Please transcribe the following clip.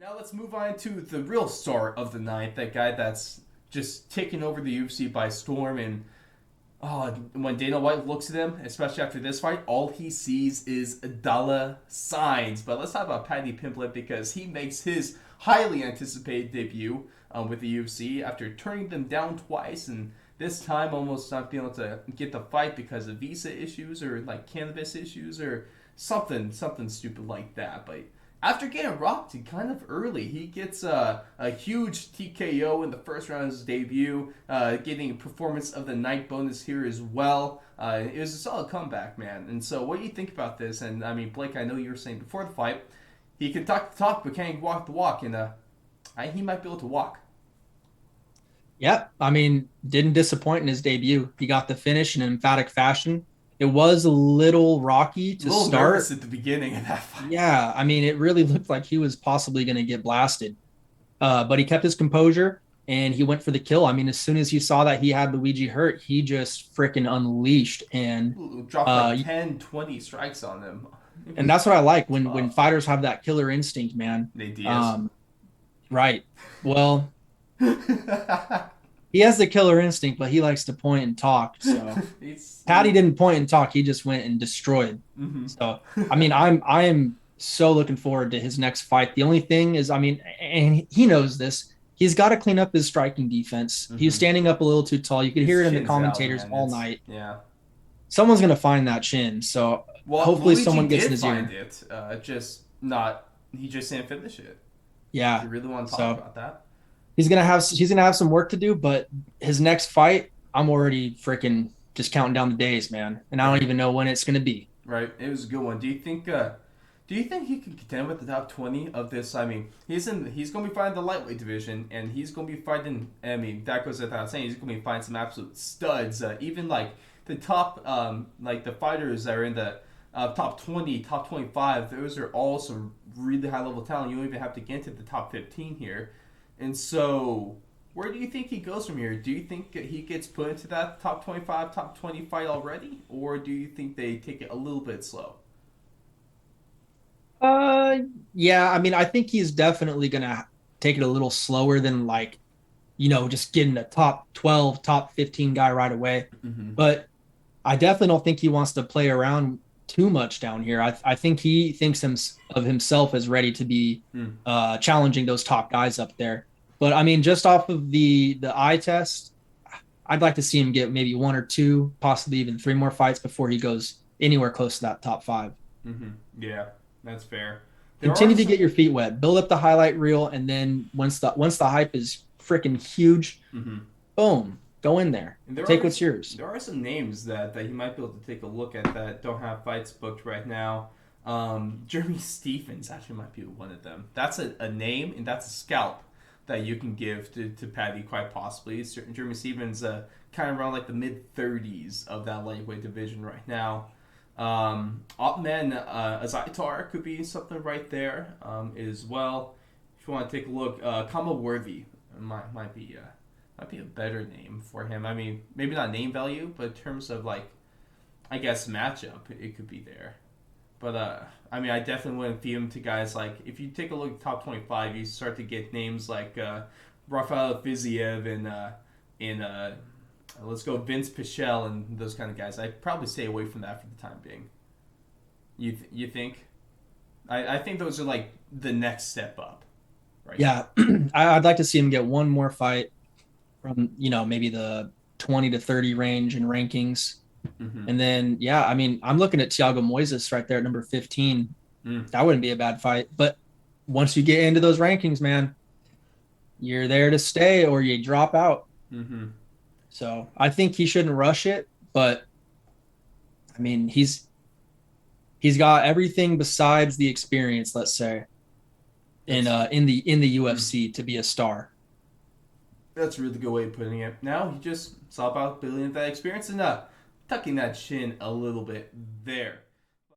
Now let's move on to the real star of the night, that guy that's just taking over the UFC by storm. And when Dana White looks at him, especially after this fight, all he sees is dollar signs. But let's talk about Paddy Pimblett because he makes his highly anticipated debut with the UFC after turning them down twice and this time almost not being able to get the fight because of visa issues or like cannabis issues or something stupid like that. But after getting rocked kind of early, he gets a huge TKO in the first round of his debut, getting a performance of the night bonus here as well. It was a solid comeback, man. And so, what do you think about this? And I mean, Blake, I know you were saying before the fight, he can talk the talk, but can't walk the walk, and he might be able to walk. Yeah, I mean, didn't disappoint in his debut. He got the finish in emphatic fashion. It was a little rocky A to little nervous start. at the beginning of that fight. Yeah, I mean, it really looked like he was possibly going to get blasted. But he kept his composure and he went for the kill. I mean, as soon as he saw that he had Luigi hurt, he just freaking unleashed. Dropped like Uh, 10, 20 strikes on him. It and was that's what I like when tough. fighters have that killer instinct, man. Nate Diaz. Um, right. Well, he has the killer instinct, but he likes to point and talk. So He's Patty didn't point and talk. He just went and destroyed. mm-hmm. So I mean, I am so looking forward to his next fight. The only thing is, I mean, and he knows this. He's got to clean up his striking defense. He was Mm-hmm. standing up a little too tall. You could His hear it in the chin's out, commentators man. all It's night. yeah. Someone's gonna find that chin. So Well, hopefully Luigi someone gets in did his find ear. it. Just not. He just didn't finish it. If Yeah. you really want to talk So about that, he's gonna have some work to do, but his next fight, I'm already freaking just counting down the days, man. And I don't right, even know when it's gonna be. right. It was a good one. Do you think? Do you think he can contend with the top 20 of this? I mean, He's going to be fighting the lightweight division, and he's going to be fighting. I mean, that goes without saying. He's going to be fighting some absolute studs. Even like the top, like the fighters that are in the top 20, top 25. Those are all some really high level talent. You don't even have to get into the top 15 here. And so, where do you think he goes from here? Do you think he gets put into that top 25, top 20 fight already, or do you think they take it a little bit slow? Uh, yeah, I mean, I think he's definitely gonna take it a little slower than like, just getting a top 12, top 15 guy right away. Mm-hmm. But I definitely don't think he wants to play around too much down here. I think he thinks of himself as ready to be Mm. challenging those top guys up there. But I mean, just off of the eye test, I'd like to see him get maybe one or two, possibly even three more fights before he goes anywhere close to that top five. Mm-hmm. Yeah, that's fair. There are Continue to some. get your feet wet, build up the highlight reel, and then once the hype is freaking huge, Mm-hmm. boom, go in there, And there take are what's yours. there are some names that you might be able to take a look at that don't have fights booked right now. Jeremy Stephens actually might be one of them. That's a name and that's a scalp that you can give to Paddy quite possibly. Jeremy Stephens kind of around like the mid 30s of that lightweight division right now. Opman Azaitar could be something right there as well. If you want to take a look, Kama Worthy might be a better name for him. I mean, maybe not name value, but in terms of like, I guess matchup, it could be there. But I mean, I definitely wouldn't feed him to guys like if you take a look at top 25, you start to get names like Rafael Fiziev and let's go Vince Pichel and those kind of guys. I'd probably stay away from that for the time being. You think? I think those are like the next step up right Yeah, now. I'd like to see him get one more fight from maybe the 20 to 30 range in rankings. Mm-hmm. And then, yeah, I mean, I'm looking at Thiago Moises right there at number 15. Mm. That wouldn't be a bad fight. But once you get into those rankings, man, you're there to stay or you drop out. Mm-hmm. So I think he shouldn't rush it. But I mean, he's got everything besides the experience, let's say, in That's uh in the in the mm. UFC to be a star. That's a really good way of putting it. Now he just saw about building that experience and tucking that chin a little bit there.